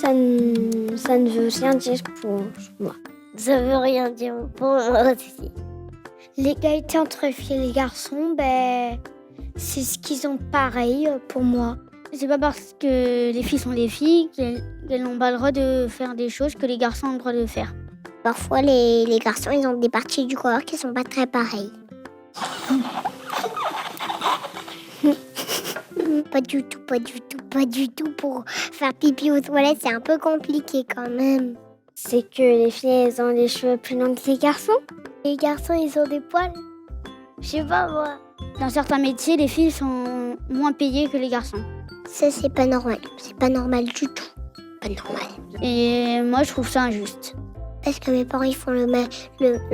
Ça ne veut rien dire pour moi. Ça veut rien dire pour moi aussi. L'égalité entre les filles et les garçons, c'est ce qu'ils ont pareil pour moi. C'est pas parce que les filles sont des filles qu'elles n'ont pas le droit de faire des choses que les garçons ont le droit de faire. Parfois, les garçons, ils ont des parties du corps qui sont pas très pareilles. Pas du tout. Pour faire pipi aux toilettes, c'est un peu compliqué quand même. C'est que les filles, elles ont les cheveux plus longs que les garçons. Les garçons, ils ont des poils. Je sais pas, moi. Dans certains métiers, les filles sont moins payées que les garçons. Ça, c'est pas normal. C'est pas normal du tout. Pas normal. Et moi, je trouve ça injuste. Parce que mes parents, ils font le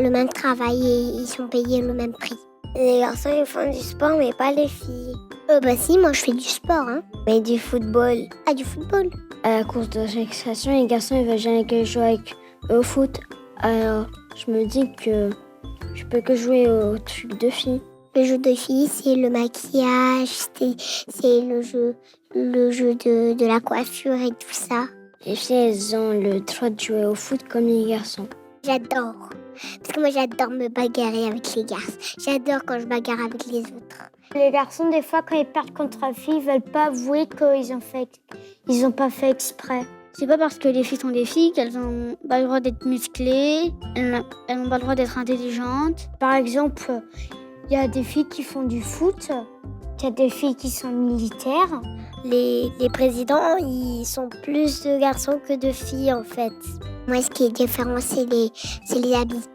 même travail et ils sont payés le même prix. Les garçons, ils font du sport, mais pas les filles. Si, moi, je fais du sport, hein. Mais du football. Ah, du football. À la course de récréation, les garçons, ils veulent jamais que je joue avec eux au foot. Alors, je me dis que je peux que jouer au truc de filles. Le jeu de filles, c'est le maquillage, c'est le jeu de la coiffure et tout ça. Les filles, elles ont le droit de jouer au foot comme les garçons. J'adore. Parce que moi, j'adore me bagarrer avec les garçons. J'adore quand je bagarre avec les autres. Les garçons, des fois, quand ils perdent contre une fille, ils veulent pas avouer qu'ils ont pas fait exprès. C'est pas parce que les filles sont des filles qu'elles ont pas le droit d'être musclées, elles n'ont pas le droit d'être intelligentes. Par exemple, il y a des filles qui font du foot, il y a des filles qui sont militaires. Les présidents, ils sont plus de garçons que de filles, en fait. Moi, ce qui est différent, c'est les habits.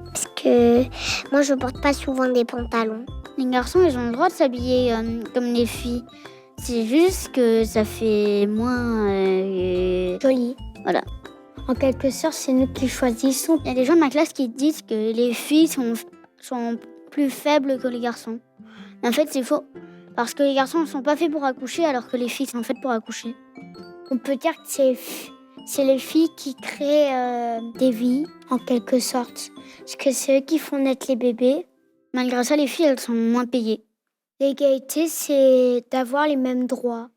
Parce que moi, je porte pas souvent des pantalons. Les garçons, ils ont le droit de s'habiller comme les filles. C'est juste que ça fait moins Joli. Voilà. En quelque sorte, c'est nous qui choisissons. Il y a des gens de ma classe qui disent que les filles sont plus faibles que les garçons. Mais en fait, c'est faux. Parce que les garçons ne sont pas faits pour accoucher alors que les filles sont faites pour accoucher. On peut dire que c'est les filles qui créent des vies, en quelque sorte. Parce que c'est eux qui font naître les bébés. Malgré ça, les filles, elles sont moins payées. L'égalité, c'est d'avoir les mêmes droits.